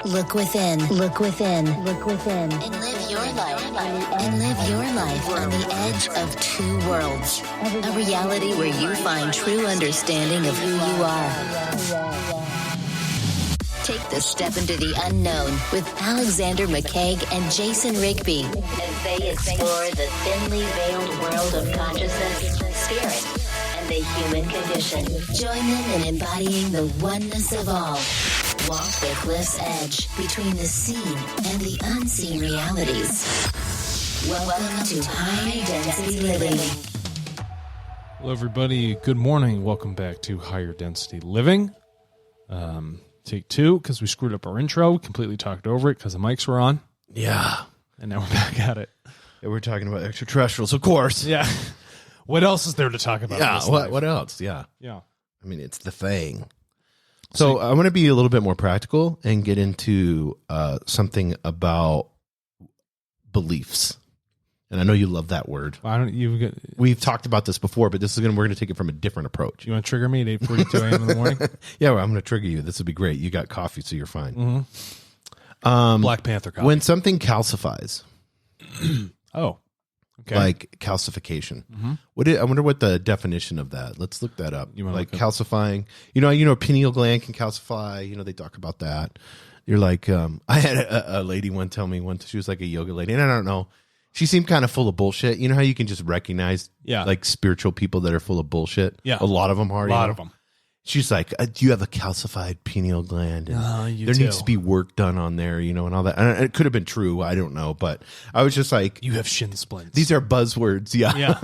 Look within. Look within. Look within. And live your life. And live your life on the edge of two worlds. A reality where you find true understanding of who you are. Take the step into the unknown with Alexander McCaig and Jason Rigby as they explore the thinly veiled world of consciousness, spirit, and the human condition. Join them in embodying the oneness of all. Walk the cliff's edge between the seen and the unseen realities. Welcome to High Density Living. Hello, everybody. Good morning. Welcome back to Higher Density Living. Take two, because we screwed up our intro. We completely talked over it because the mics were on. Yeah. And now we're back at it. Yeah, we're talking about extraterrestrials, of course. Yeah. What else is there to talk about? Yeah, what else? Yeah. Yeah. I mean, it's the thing. So I want to be a little bit more practical and get into something about beliefs. And I know you love that word. We've talked about this before, but we're going to take it from a different approach. You want to trigger me at 8:42 a.m. in the morning? Yeah, well, I'm going to trigger you. This would be great. You got coffee, so you're fine. Mm-hmm. Black Panther coffee. When something calcifies. Oh, okay. Like calcification. Mm-hmm. I wonder what the definition of that. Let's look that up. Like calcifying. You know, pineal gland can calcify. You know, they talk about that. You're like, I had a lady tell me once. She was like a yoga lady, and I don't know. She seemed kind of full of bullshit. You know how you can just recognize like spiritual people that are full of bullshit? Yeah. A lot of them are. A lot of them. She's like, do you have a calcified pineal gland? And there needs to be work done on there, you know, and all that. And it could have been true. I don't know. But I was just like. You have shin splints. These are buzzwords. Yeah. Yeah.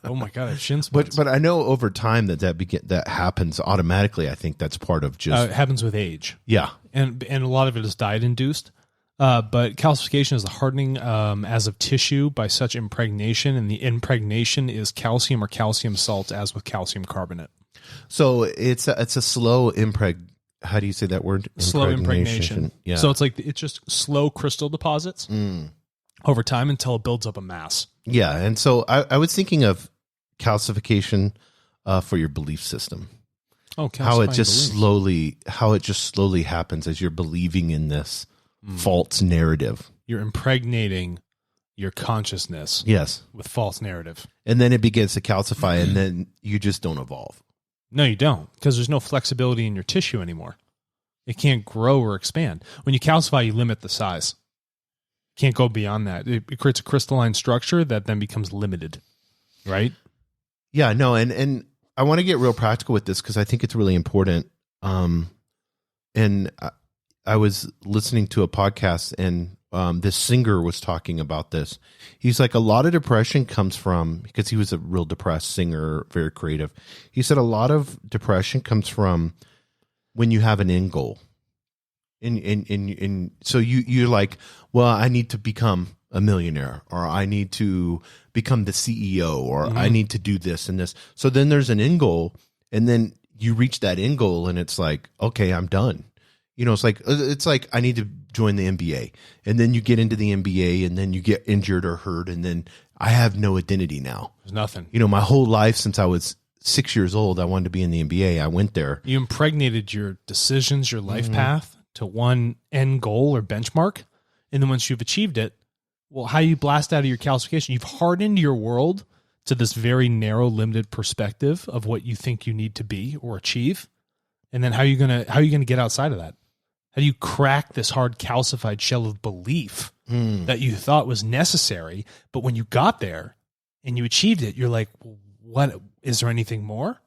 Oh, my God. I have shin splints. But I know over time that happens automatically. I think that's part of just. It happens with age. Yeah. And a lot of it is diet induced. But calcification is the hardening as of tissue by such impregnation, and the impregnation is calcium or calcium salt, as with calcium carbonate. So it's a slow How do you say that word? Slow impregnation. Yeah. So it's just slow crystal deposits over time until it builds up a mass. Yeah, and so I was thinking of calcification for your belief system. Oh, how it just slowly happens as you're believing in this. False narrative. You're impregnating your consciousness with false narrative. And then it begins to calcify, and then you just don't evolve. No, you don't, because there's no flexibility in your tissue anymore. It can't grow or expand. When you calcify, you limit the size. Can't go beyond that. It creates a crystalline structure that then becomes limited, right? Yeah, no, and I want to get real practical with this because I think it's really important. And I was listening to a podcast, and this singer was talking about this. He's like, a lot of depression comes from, because he was a real depressed singer, very creative. He said a lot of depression comes from when you have an end goal. And so you're like, well, I need to become a millionaire, or I need to become the CEO, or I need to do this and this. So then there's an end goal, and then you reach that end goal, and it's like, okay, I'm done. You know, it's like I need to join the NBA, and then you get into the NBA, and then you get injured or hurt, and then I have no identity now. There's nothing. You know, my whole life since I was 6 years old, I wanted to be in the NBA. I went there. You impregnated your decisions, your life path to one end goal or benchmark, and then once you've achieved it, well, how you blast out of your calcification? You've hardened your world to this very narrow, limited perspective of what you think you need to be or achieve, and then how are you gonna get outside of that? How do you crack this hard calcified shell of belief that you thought was necessary, but when you got there and you achieved it, you're like, what? Is there anything more?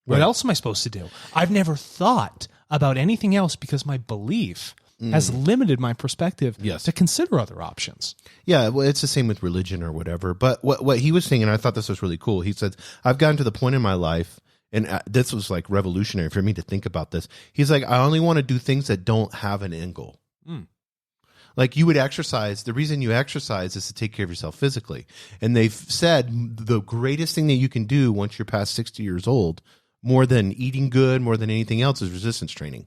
What else am I supposed to do? I've never thought about anything else because my belief has limited my perspective to consider other options. Yeah, well, it's the same with religion or whatever. But what he was saying, and I thought this was really cool, he said, I've gotten to the point in my life, and this was like revolutionary for me to think about this. He's like, I only want to do things that don't have an end goal. Like you would exercise. The reason you exercise is to take care of yourself physically. And they've said the greatest thing that you can do once you're past 60 years old, more than eating good, more than anything else, is resistance training.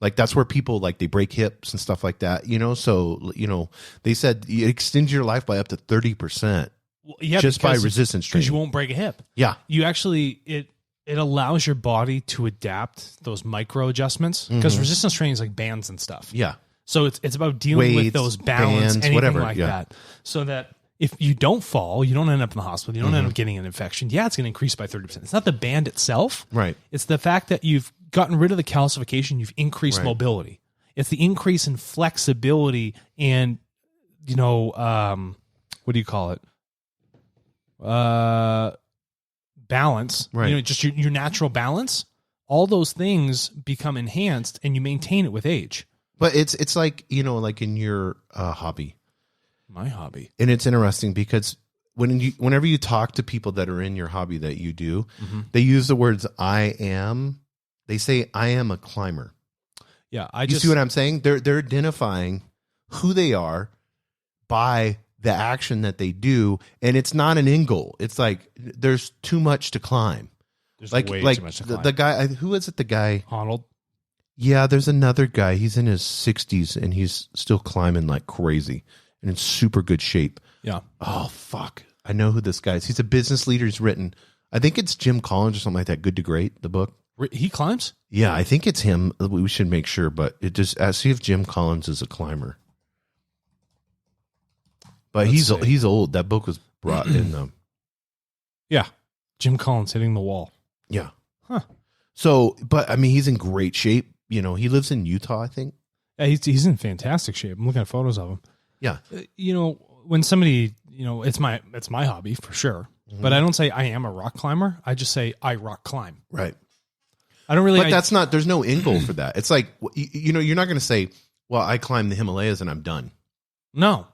Like that's where people like they break hips and stuff like that, you know? So, you know, they said it extends your life by up to 30% just by resistance training. Because you won't break a hip. Yeah. You actually, it allows your body to adapt those micro adjustments because resistance training is like bands and stuff. Yeah. So it's about dealing with Weights, those balance, bands, anything whatever, like yeah. that. So that if you don't fall, you don't end up in the hospital, you don't end up getting an infection. Yeah, it's going to increase by 30%. It's not the band itself. Right. It's the fact that you've gotten rid of the calcification, you've increased Right. mobility. It's the increase in flexibility and, what do you call it? Balance. Right. Just your natural balance. All those things become enhanced and you maintain it with age. But it's like, like in your hobby. My hobby. And it's interesting because whenever you talk to people that are in your hobby that you do, they use the words they say, I am a climber. Yeah. You see what I'm saying? They're identifying who they are by the action that they do. And it's not an end goal. It's like, there's too much to climb. There's Like way too much to climb. the guy, who is it? The guy, Arnold. yeah, there's another guy. He's in his 60s and he's still climbing like crazy and in super good shape. Yeah. Oh, fuck. I know who this guy is. He's a business leader. He's written, I think it's Jim Collins or something like that. Good to Great, the book. He climbs? Yeah, I think it's him. We should make sure, but see if Jim Collins is a climber. But Let's see. he's old. That book was brought in them. Yeah. Jim Collins hitting the wall. Yeah. Huh. So, but I mean, he's in great shape. He lives in Utah, I think. Yeah, he's in fantastic shape. I'm looking at photos of him. Yeah. When somebody, it's my hobby for sure. But I don't say I am a rock climber. I just say I rock climb. Right. I don't really. But there's no end goal for that. It's like, you're not going to say, well, I climbed the Himalayas and I'm done. No,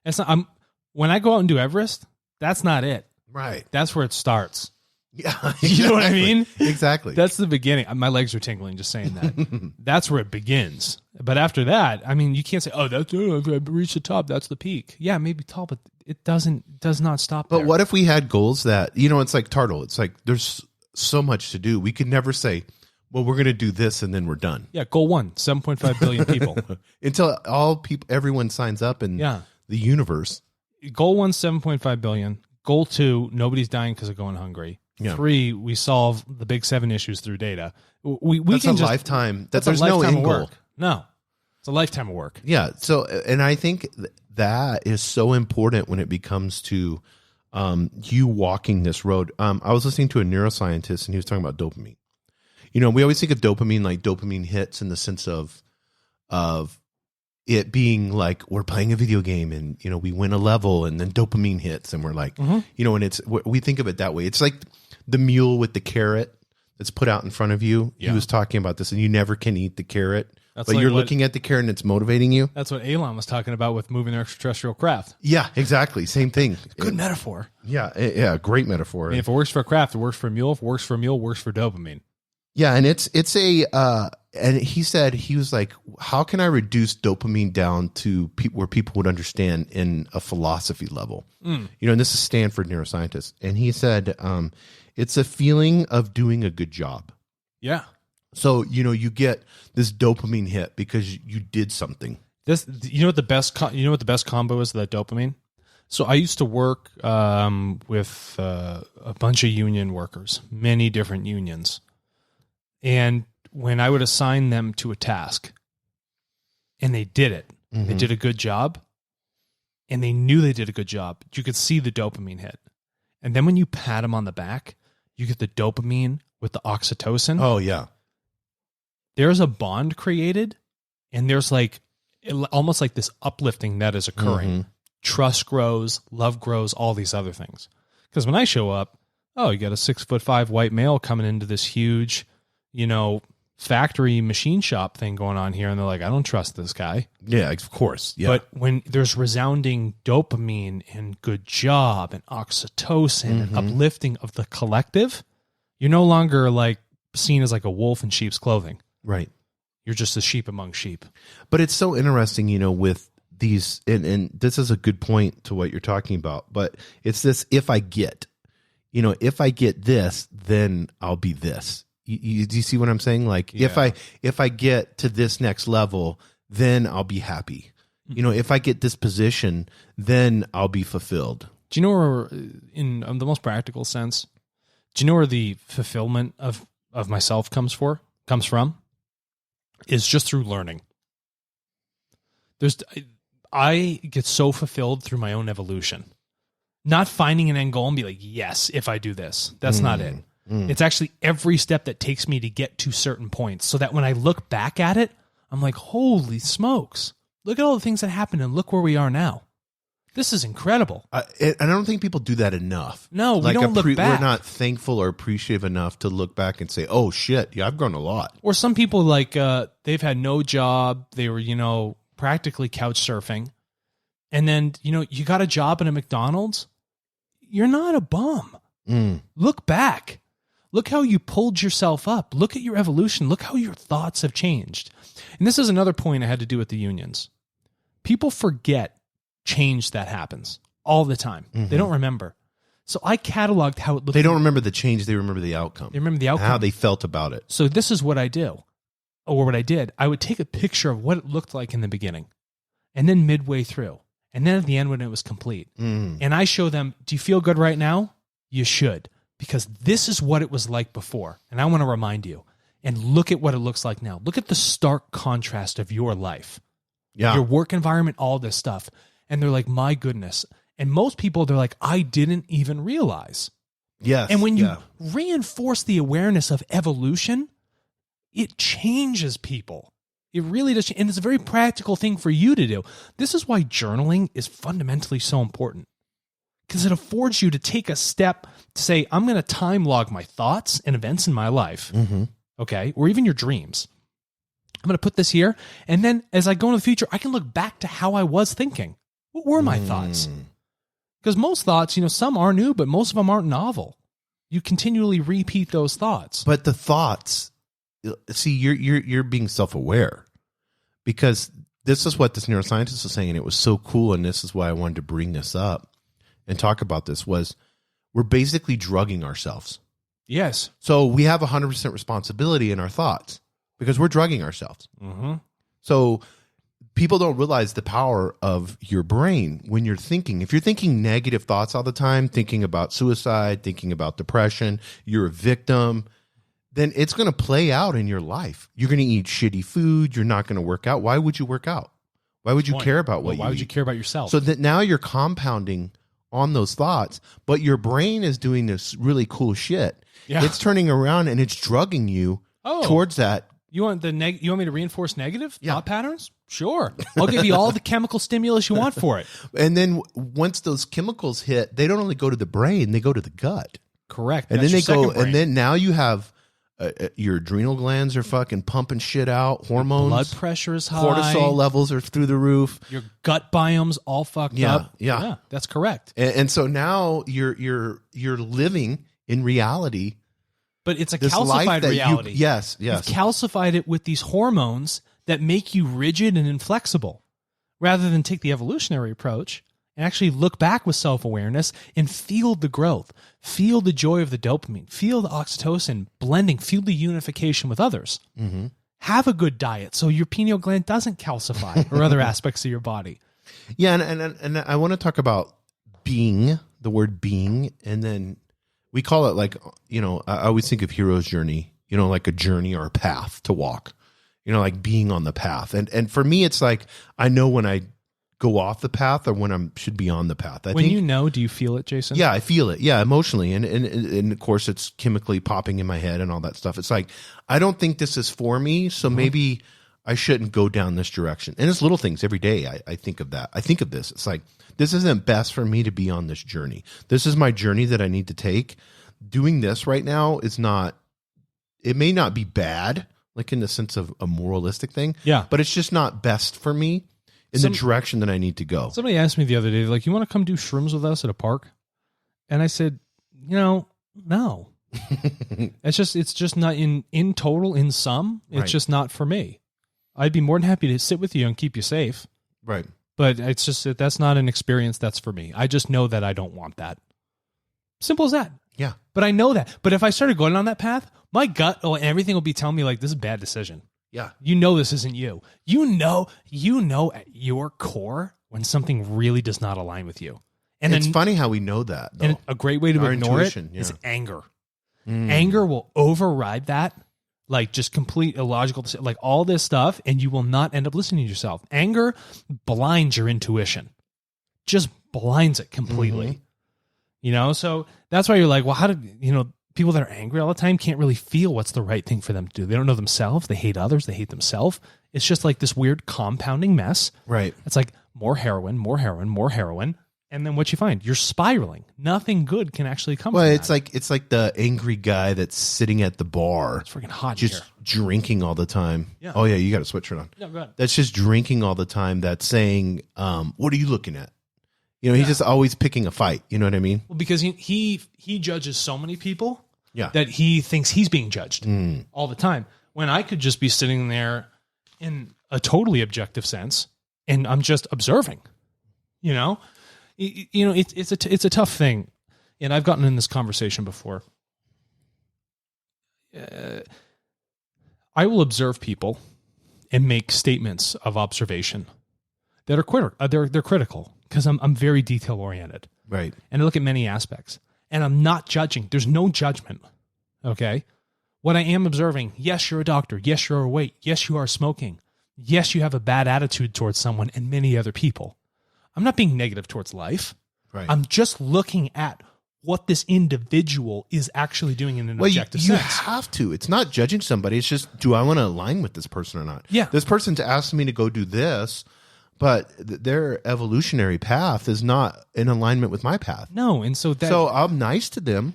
it's not. When I go out and do Everest, that's not it. Right. That's where it starts. Yeah. You know what I mean? Exactly. That's the beginning. My legs are tingling just saying that. That's where it begins. But after that, I mean, you can't say, "Oh, that's I've reached the top. That's the peak." Yeah, maybe tall, but it does not stop. But there. what if we had goals that, it's like Turtle. It's like there's so much to do. We could never say, well, we're going to do this and then we're done. Yeah, goal 1, 7.5 billion people. Until everyone signs up in the universe. Goal 1, 7.5 billion. Goal 2, nobody's dying because of going hungry. Yeah. 3, we solve the big 7 issues through data. That's a lifetime. There's no end goal. Work. No, it's a lifetime of work. Yeah. So, and I think that is so important when it becomes to you walking this road. I was listening to a neuroscientist and he was talking about dopamine. We always think of dopamine like dopamine hits in the sense of it being like we're playing a video game and we win a level and then dopamine hits and we're like and we think of it that way. It's like the mule with the carrot that's put out in front of you. Yeah. He was talking about this, and you never can eat the carrot, That's but like you're what- looking at the carrot and it's motivating you. That's what Elon was talking about with moving extraterrestrial craft. Yeah, exactly. Same thing. Good metaphor. Yeah, great metaphor. I mean, if it works for a craft, it works for a mule. If it works for a mule, it works for dopamine. Yeah, and it's and he said, he was like, how can I reduce dopamine down to where people would understand in a philosophy level? And this is Stanford neuroscientist, and he said, it's a feeling of doing a good job. Yeah. So you get this dopamine hit because you did something. What the best combo is of that dopamine? So I used to work with a bunch of union workers, many different unions. And when I would assign them to a task and they did it, they did a good job, and they knew they did a good job, you could see the dopamine hit. And then when you pat them on the back, you get the dopamine with the oxytocin. Oh, yeah. There's a bond created, and there's almost like this uplifting that is occurring. Trust grows, love grows, all these other things. Because when I show up, you got a 6'5" white male coming into this huge, factory machine shop thing going on here, and they're like, I don't trust this guy. Yeah, of course. Yeah. But when there's resounding dopamine and good job and oxytocin and uplifting of the collective, you're no longer seen as like a wolf in sheep's clothing. Right. You're just a sheep among sheep. But it's so interesting, with these, and this is a good point to what you're talking about, but it's this, if I get this, then I'll be this. Do you see what I'm saying? Like, if I get to this next level, then I'll be happy. If I get this position, then I'll be fulfilled. Do you know where, in the most practical sense, do you know where the fulfillment of myself comes from? Is just through learning. I get so fulfilled through my own evolution. Not finding an end goal and be like, yes, if I do this. That's not it. It's actually every step that takes me to get to certain points so that when I look back at it, I'm like, holy smokes. Look at all the things that happened and look where we are now. This is incredible. I don't think people do that enough. No, we don't look back. We're not thankful or appreciative enough to look back and say, oh, shit, yeah, I've grown a lot. Or some people, like, they've had no job. They were, practically couch surfing. And then, you got a job at a McDonald's. You're not a bum. Look back. Look how you pulled yourself up. Look at your evolution. Look how your thoughts have changed. And this is another point I had to do with the unions. People forget change that happens all the time. They don't remember. So I cataloged how it looked. They don't remember the change. They remember the outcome. They remember the outcome. How they felt about it. So this is what I do, or what I did. I would take a picture of what it looked like in the beginning, and then midway through, and then at the end when it was complete. And I show them, do you feel good right now? You should, because this is what it was like before. And I want to remind you, and look at what it looks like now. Look at the stark contrast of your life, your work environment, all this stuff. And they're like, my goodness. And most people, they're like, I didn't even realize. Yes. And when you reinforce the awareness of evolution, it changes people. It really does. And it's a very practical thing for you to do. This is why journaling is fundamentally so important, because it affords you to take a step to say, I'm going to time log my thoughts and events in my life. Okay. Or even your dreams. I'm going to put this here. And then as I go into the future, I can look back to how I was thinking. What were my thoughts? Because most thoughts, some are new, but most of them aren't novel. You continually repeat those thoughts. But the thoughts, see, you're being self-aware, because this is what this neuroscientist was saying, and it was so cool, and this is why I wanted to bring this up and talk about this, was we're basically drugging ourselves. Yes. So we have 100% responsibility in our thoughts because we're drugging ourselves. So people don't realize the power of your brain when you're thinking. If you're thinking negative thoughts all the time, thinking about suicide, thinking about depression, you're a victim, then it's going to play out in your life. You're going to eat shitty food. You're not going to work out. Why would you work out? Why would you care about what you eat? Why would you care about yourself? So that now you're compounding on those thoughts, but your brain is doing this really cool shit. Yeah. It's turning around and it's drugging you towards that. You want you want me to reinforce negative thought patterns? Sure. I'll give you all the chemical stimulus you want for it. And then once those chemicals hit, they don't only go to the brain, they go to the gut. Correct. And That's then they your go, second brain. and then now you have your adrenal glands are fucking pumping shit out, hormones, blood pressure is high, cortisol levels are through the roof, your gut biome's all fucked up. Yeah, that's correct. And so now you're living in reality. But it's a calcified reality. Yes. You've calcified it with these hormones that make you rigid and inflexible, rather than take the evolutionary approach and actually look back with self-awareness and feel the growth, feel the joy of the dopamine, feel the oxytocin blending, feel the unification with others. Have a good diet so your pineal gland doesn't calcify or other aspects of your body. Yeah, and I want to talk about being, the word being, and then we call it like, I always think of hero's journey, like a journey or a path to walk, like being on the path. And for me, it's like, I know when I go off the path or when I should be on the path. I think, do you feel it, Jason? Yeah, I feel it. Yeah, emotionally. And of course it's chemically popping in my head and all that stuff. It's like, I don't think this is for me. So maybe I shouldn't go down this direction. And it's little things every day. I think of that. I think of this. It's like, this isn't best for me to be on this journey. This is my journey that I need to take. Doing this right now is not, it may not be bad, like in the sense of a moralistic thing. Yeah. But it's just not best for me in the direction that I need to go. Somebody asked me the other day, like, you want to come do shrooms with us at a park? And I said, no. It's just not in total, in sum, it's just not for me. I'd be more than happy to sit with you and keep you safe. Right. But it's just that that's not an experience that's for me. I just know that I don't want that. Simple as that. Yeah. But I know that. But if I started going on that path, my gut and everything will be telling me, like, this is a bad decision. Yeah. This isn't you. You know at your core when something really does not align with you. And it's funny how we know that, though. And a great way to ignore it is anger. Anger will override that like just complete illogical, like all this stuff, and you will not end up listening to yourself. Anger blinds your intuition, just blinds it completely. You know, so that's why you're like, well, how did, you know, people that are angry all the time can't really feel what's the right thing for them to do. They don't know themselves. They hate others. They hate themselves. It's just like this weird compounding mess. Right. It's like more heroin, more heroin, more heroin. And then what you find, you're spiraling. Nothing good can actually come from that. It's like the angry guy that's sitting at the bar. It's freaking hot just here. Drinking all the time. Yeah. Oh yeah, you got a sweatshirt on. No, go ahead. That's just drinking all the time. That's saying, what are you looking at? You know, he's just always picking a fight. You know what I mean? Well, because he judges so many people Yeah. that he thinks he's being judged all the time. When I could just be sitting there in a totally objective sense, and I'm just observing. You know, it's a tough thing, and I've gotten in this conversation before. I will observe people and make statements of observation that are they're critical because I'm very detail oriented, Right. and I look at many aspects, and I'm not judging. There's no judgment. Okay, what I am observing: yes, you're a doctor. Yes, you're overweight. Yes, you are smoking. Yes, you have a bad attitude towards someone and many other people. I'm not being negative towards life. Right. I'm just looking at what this individual is actually doing in an objective you sense. have to. It's not judging somebody. It's just, do I want to align with this person or not? Yeah. This person's asking me to go do this, but their evolutionary path is not in alignment with my path. No, and so I'm nice to them,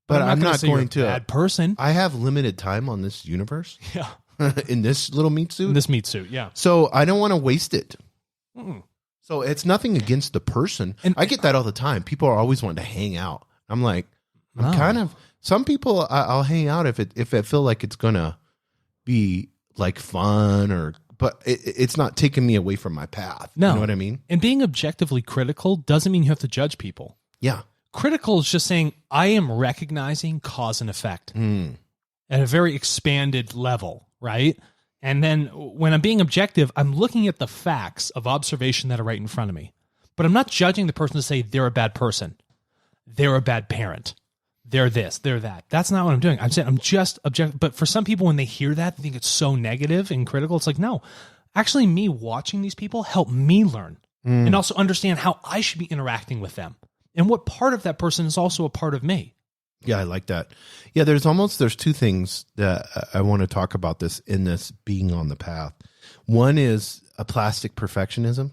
but I'm not say you're going a to. bad person. I have limited time on this universe Yeah, in this little meat suit. in this meat suit. Yeah, So I don't want to waste it. Mm. So it's nothing against the person. And- I get that all the time. People are always wanting to hang out. I'm like, I'm No. kind of, some people I'll hang out if I feel like it's going to be like fun but it's not taking me away from my path. No. You know what I mean? And being objectively critical doesn't mean you have to judge people. Yeah. Critical is just saying I am recognizing cause and effect at a very expanded level, right? And then when I'm being objective, I'm looking at the facts of observation that are right in front of me. But I'm not judging the person to say they're a bad person, they're a bad parent, they're this, they're that. That's not what I'm doing. I'm saying I'm just objective. But for some people, when they hear that, they think it's so negative and critical. It's like, no, actually me watching these people help me learn and also understand how I should be interacting with them. And what part of that person is also a part of me. Yeah, I like that. Yeah, there's two things that I want to talk about this in this being on the path. One is a plastic perfectionism,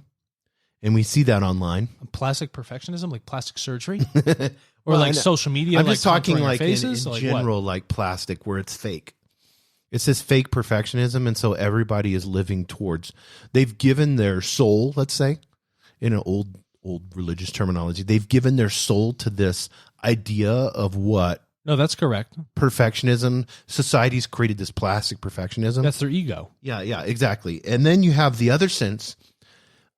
and we see that online. Plastic perfectionism, like plastic surgery, or Well, like social media. I'm like just talking contouring our like faces, in like general, like plastic, where it's fake. It's this fake perfectionism, and so everybody is living towards. They've given their soul, let's say, in an old religious terminology, they've given their soul to this idea of what No, that's correct. perfectionism. Society's created this plastic perfectionism. That's their ego. Yeah, exactly. And then you have the other sense,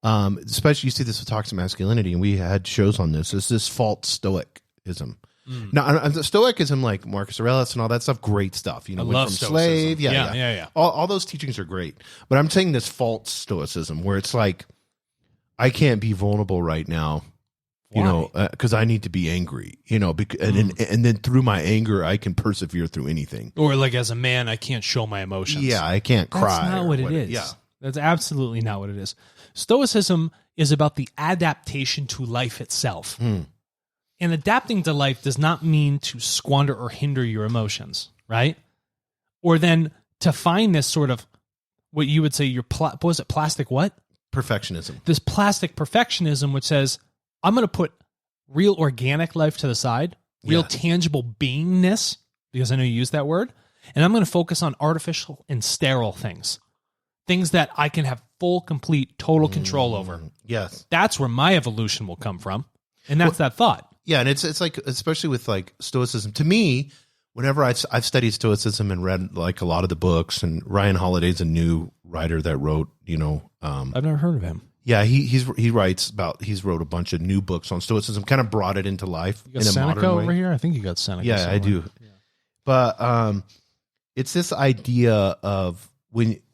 especially you see this with toxic masculinity, and we had shows on this. Is this false stoicism? Now, stoicism, like Marcus Aurelius and all that stuff, great stuff. You know, I went love from stoicism. slave, Yeah. All those teachings are great, but I'm saying this false stoicism, where it's like, I can't be vulnerable right now. You know, because I need to be angry, you know, and then through my anger, I can persevere through anything. Or like as a man, I can't show my emotions. Yeah, I can't cry. That's not what it is. Yeah. That's absolutely not what it is. Stoicism is about the adaptation to life itself. And adapting to life does not mean to squander or hinder your emotions, right? Or then to find this sort of, what you would say, what was it, plastic what? Perfectionism. This plastic perfectionism, which says, I'm going to put real organic life to the side, real tangible beingness, because I know you use that word, and I'm going to focus on artificial and sterile things that I can have full, complete, total control over. Yes. That's where my evolution will come from, and that's that thought. Yeah, and it's like, especially with like stoicism, to me, whenever I've studied stoicism and read like a lot of the books, and Ryan Holiday's a new writer that wrote, you know, I've never heard of him. yeah, he's wrote a bunch of new books on stoicism, kind of brought it into life You got in a Seneca modern way. over here? I think you got Seneca. Yeah, I somewhere. do. But it's this idea of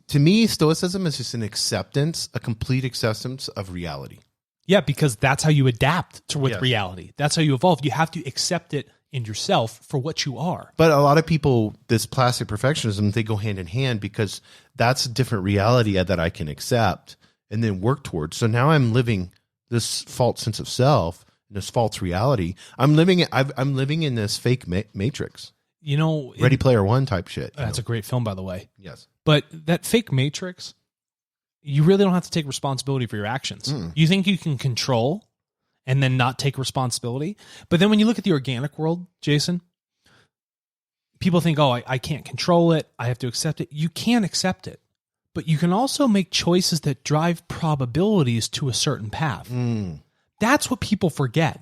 to me, stoicism is just a complete acceptance of reality. Yeah, because that's how you adapt with Yes. reality. That's how you evolve. You have to accept it in yourself for what you are. But a lot of people, this plastic perfectionism, they go hand in hand because that's a different reality that I can accept and then work towards. So now I'm living this false sense of self, this false reality. I'm living in this fake matrix. You know, Ready Player One type shit. That's a great film, by the way. Yes. But that fake matrix, you really don't have to take responsibility for your actions. You think you can control and then not take responsibility. But then when you look at the organic world, Jason, people think, oh, I can't control it. I have to accept it. You can accept it. But you can also make choices that drive probabilities to a certain path. That's what people forget.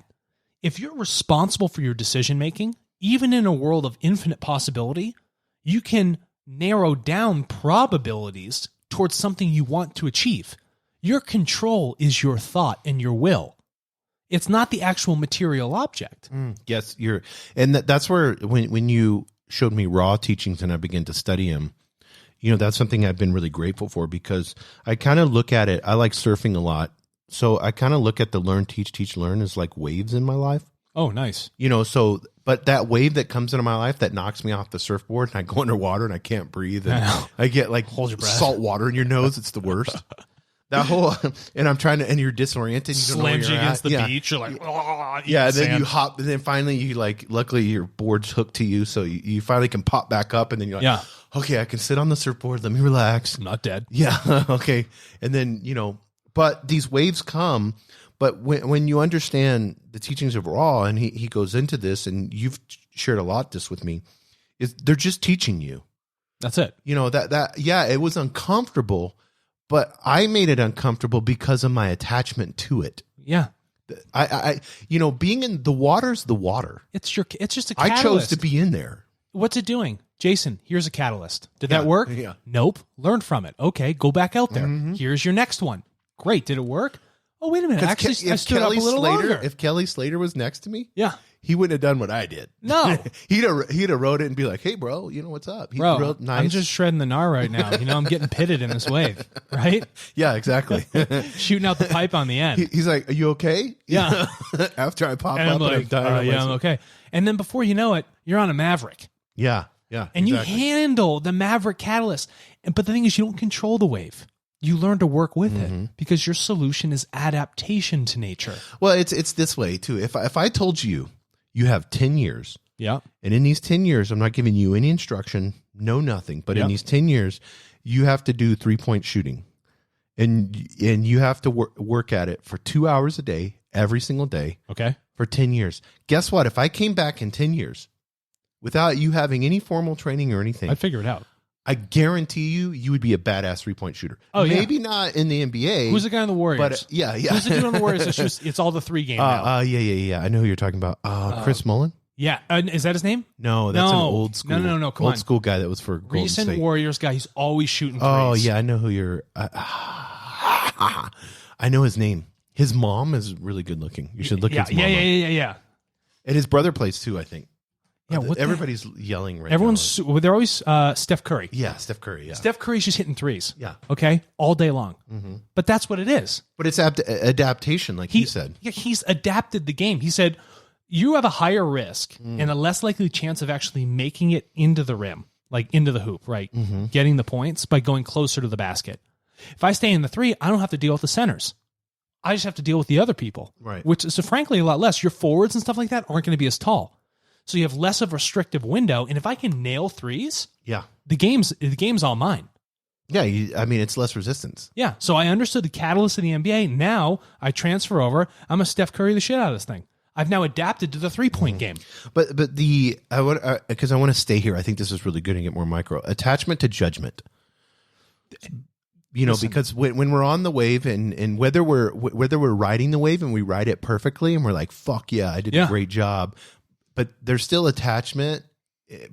If you're responsible for your decision making, even in a world of infinite possibility, you can narrow down probabilities towards something you want to achieve. Your control is your thought and your will. It's not the actual material object. Yes, that's where when you showed me raw teachings and I began to study them, that's something I've been really grateful for because I kind of look at it. I like surfing a lot. So I kind of look at the learn, teach, learn as like waves in my life. Oh, nice. But that wave that comes into my life that knocks me off the surfboard and I go underwater and I can't breathe and I get like hold your breath. Salt water in your nose. It's the worst. And I'm trying to, and you're disoriented. You don't know where Slams you you're against at. the beach. You're like, oh, yeah. And then you hop, and then finally you luckily your board's hooked to you. So you finally can pop back up and then you're like, okay, I can sit on the surfboard. Let me relax. I'm not dead. Yeah. Okay. And then, but these waves come, but when you understand the teachings of Ra, and he goes into this, and you've shared a lot this with me, they're just teaching you. That's it. It was uncomfortable, but I made it uncomfortable because of my attachment to it. Yeah. I being in the water's the water. It's just a catalyst. I chose to be in there. What's it doing? Jason, here's a catalyst. Did that work? Yeah. Nope. Learn from it. Okay, go back out there. Here's your next one. Great. Did it work? Oh, wait a minute. Actually, I stood up a little longer. If Kelly Slater was next to me, he wouldn't have done what I did. No. he'd have wrote it and be like, hey, bro, what's up? Bro, I'm just shredding the gnar right now. I'm getting pitted in this wave, right? Yeah, exactly. Shooting out the pipe on the end. He's like, are you okay? Yeah. After I pop and up I'm like, and I'm dying. I'm okay. And then before you know it, you're on a Maverick. Yeah, yeah. And you handle the Maverick catalyst. But the thing is, you don't control the wave. You learn to work with it because your solution is adaptation to nature. Well, it's this way too. If I told you have 10 years, and in these 10 years, I'm not giving you any instruction, no nothing, but in these 10 years, you have to do 3-point shooting, and you have to work at it for 2 hours a day, every single day, for 10 years. Guess what? If I came back in 10 years without you having any formal training or anything, I'd figure it out. I guarantee you would be a badass 3-point shooter. Oh, maybe not in the NBA. Who's the guy on the Warriors? But yeah. Who's the dude on the Warriors? It's all the 3 game now. Yeah. I know who you're talking about. Chris Mullin? Yeah. Is that his name? No, that's an old school. No. Come old school guy that was for Golden recent State. Warriors guy. He's always shooting threes. Oh yeah, I know who you're. I know his name. His mom is really good looking. You should look at his mom. Yeah. And his brother plays too, I think. Yeah, everybody's yelling right Everyone's now. they're always Steph Curry. Yeah, Steph Curry. Yeah, Steph Curry's just hitting threes. Yeah, okay, all day long. But that's what it is. But it's adaptation, like he said. Yeah, he's adapted the game. He said you have a higher risk and a less likely chance of actually making it into the rim, like into the hoop, right? Getting the points by going closer to the basket. If I stay in the 3, I don't have to deal with the centers. I just have to deal with the other people, right? Which is frankly a lot less. Your forwards and stuff like that aren't going to be as tall. So you have less of a restrictive window, and if I can nail threes, the game's all mine. Yeah, it's less resistance. Yeah, so I understood the catalyst of the NBA. Now I transfer over. I'm a Steph Curry the shit out of this thing. I've now adapted to the 3-point game. But I want because I want to stay here. I think this is really good and get more micro attachment to judgment. Listen, because when we're on the wave and whether we're riding the wave and we ride it perfectly and we're like, fuck yeah, I did a great job. But there's still attachment,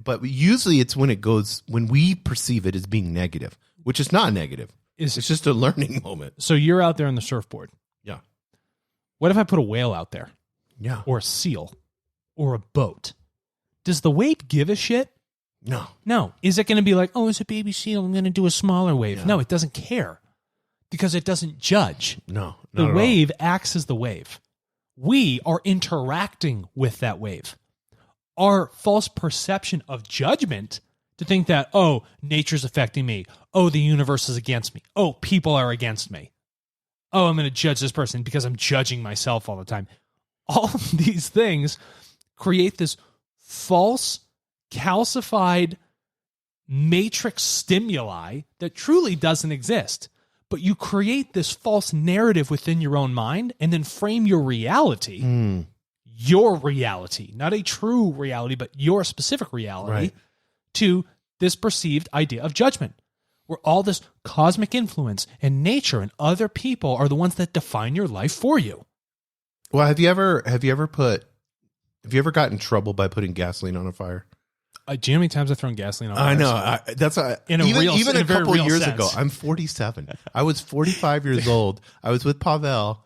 but usually it's when we perceive it as being negative, which is not negative. It's just a learning moment. So you're out there on the surfboard. Yeah. What if I put a whale out there? Yeah. Or a seal? Or a boat? Does the wave give a shit? No. Is it going to be like, oh, it's a baby seal, I'm going to do a smaller wave? Yeah. No, it doesn't care because it doesn't judge. No. The wave acts as the wave. We are interacting with that wave. our false perception of judgment to think that, oh, nature's affecting me. Oh, the universe is against me. Oh, people are against me. Oh, I'm going to judge this person because I'm judging myself all the time. All of these things create this false, calcified matrix stimuli that truly doesn't exist. But you create this false narrative within your own mind and then frame your reality, not a true reality, but your specific reality, to this perceived idea of judgment, where all this cosmic influence and nature and other people are the ones that define your life for you. Well, have you ever gotten in trouble by putting gasoline on a fire? Do you know how many times I've thrown gasoline on I fires? know. In A couple real years sense. ago, I'm 47. I was 45 years old. I was with Pavel,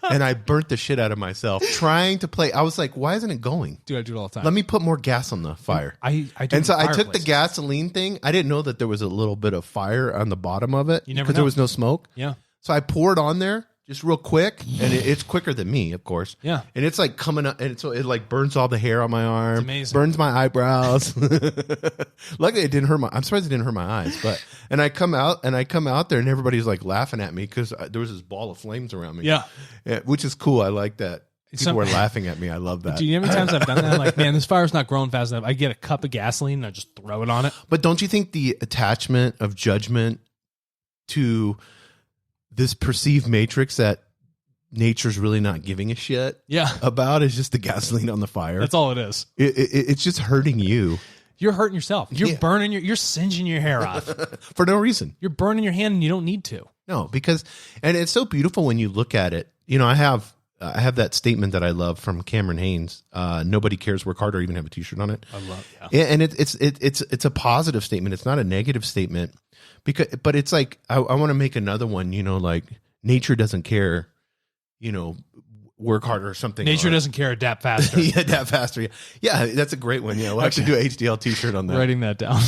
and I burnt the shit out of myself trying to play. I was like, why isn't it going? Dude, I do it all the time. Let me put more gas on the fire. I do and so in I took the fireplaces. gasoline thing. I didn't know that there was a little bit of fire on the bottom of it You never because there know. was no smoke. Yeah. So I poured on there just real quick, and it's quicker than me, of course. Yeah. And it's like coming up, and so it like burns all the hair on my arm. It's amazing. Burns my eyebrows. Luckily, it didn't hurt I'm surprised it didn't hurt my eyes. And I come out there, and everybody's like laughing at me because there was this ball of flames around me. Yeah. Which is cool. I like that. People were laughing at me. I love that. Do you know how many times I've done that? Like, man, this fire's not growing fast enough. I get a cup of gasoline and I just throw it on it. But don't you think the attachment of judgment to this perceived matrix that nature's really not giving a shit about is just the gasoline on the fire? That's all it is. It's just hurting you. You're hurting yourself. You're burning you're singeing your hair off. For no reason. You're burning your hand and you don't need to. No, because, and it's so beautiful when you look at it. You know, I have that statement that I love from Cameron Haynes. Nobody cares, work harder. I even have a t-shirt on it. I love it. And it's a positive statement. It's not a negative statement but it's like, I want to make another one, you know, like nature doesn't care, you know, work harder or something. Nature doesn't care, adapt faster. Yeah, adapt faster. Yeah, that's a great one. Yeah, we'll have to do an HDL t-shirt on that. Writing that down.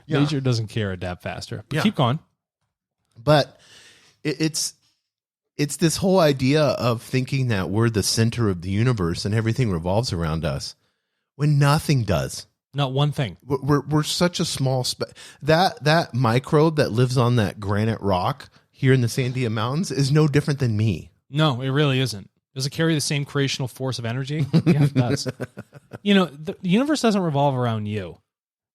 Yeah. Nature doesn't care, adapt faster. But Yeah. keep going. But it's this whole idea of thinking that we're the center of the universe and everything revolves around us when nothing does. Not one thing. We're such a small that microbe that lives on that granite rock here in the Sandia Mountains is no different than me. No, it really isn't. Does it carry the same creational force of energy? Yeah, it does. You know, the universe doesn't revolve around you.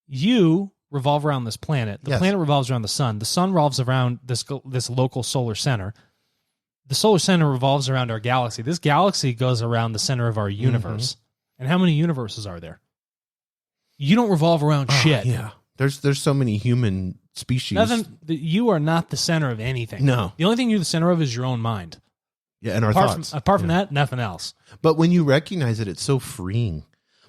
You revolve around this planet. The planet revolves around the sun. The sun revolves around this local solar center. The solar center revolves around our galaxy. This galaxy goes around the center of our universe. And how many universes are there? You don't revolve around shit. Yeah. There's so many human species. You are not the center of anything. No. The only thing you're the center of is your own mind. Yeah, and our thoughts. Apart from that, nothing else. But when you recognize it, it's so freeing.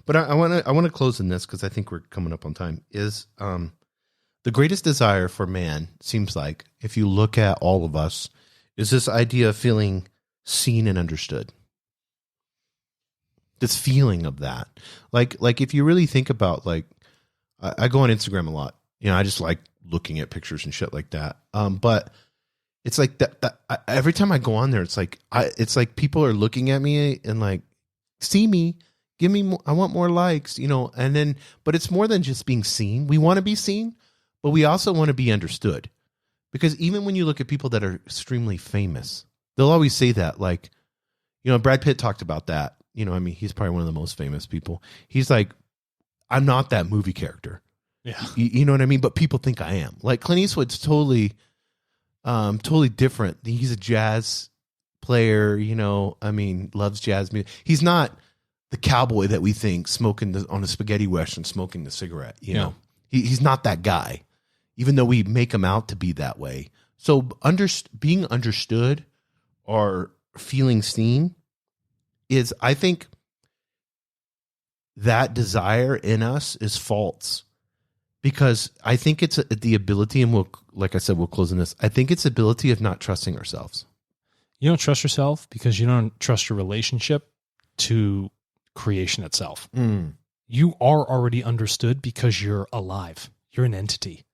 But I want to close in this because I think we're coming up on time. Is the greatest desire for man seems like, if you look at all of us, is this idea of feeling seen and understood. This feeling of that, like if you really think about, like, I go on Instagram a lot. You know, I just like looking at pictures and shit like that. But it's like that every time I go on there, it's like people are looking at me and like, see me, give me more, I want more likes, you know. And then, but it's more than just being seen. We want to be seen, but we also want to be understood. Because even when you look at people that are extremely famous, they'll always say that, like, you know, Brad Pitt talked about that. You know, I mean, he's probably one of the most famous people. He's like, I'm not that movie character. Yeah. You know what I mean? But people think I am. Like Clint Eastwood's totally different. He's a jazz player, you know, I mean, loves jazz music. He's not the cowboy that we think smoking on a spaghetti western, smoking the cigarette, you know. He's not that guy, even though we make him out to be that way. So being understood or feeling seen is, I think, that desire in us is false, because I think it's the ability, and like I said, we'll close on this. I think it's the ability of not trusting ourselves. You don't trust yourself because you don't trust your relationship to creation itself. You are already understood because you're alive. You're an entity.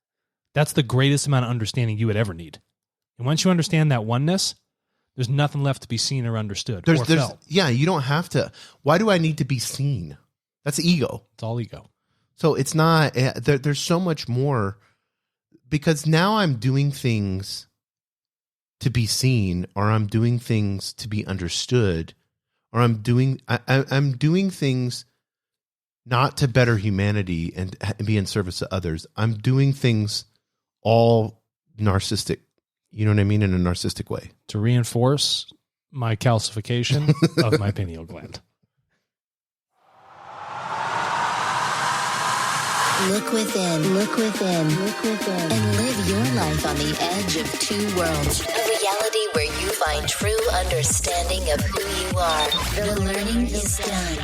That's the greatest amount of understanding you would ever need. And once you understand that oneness, there's nothing left to be seen or understood or felt. Yeah, you don't have to. Why do I need to be seen? That's ego. It's all ego. So it's not, there's so much more, because now I'm doing things to be seen, or I'm doing things to be understood, or I'm doing things not to better humanity and be in service to others. I'm doing things all narcissistic, you know what I mean, in a narcissistic way. To reinforce my calcification of my pineal gland. Look within, look within, look within, and live your life on the edge of two worlds. A reality where you find true understanding of who you are. The learning is done.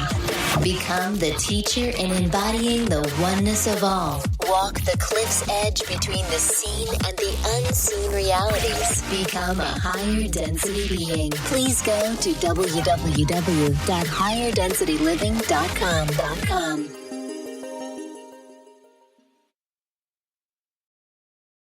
Become the teacher in embodying the oneness of all. Walk the cliff's edge between the seen and the unseen realities. Become a higher density being. Please go to www.higherdensityliving.com.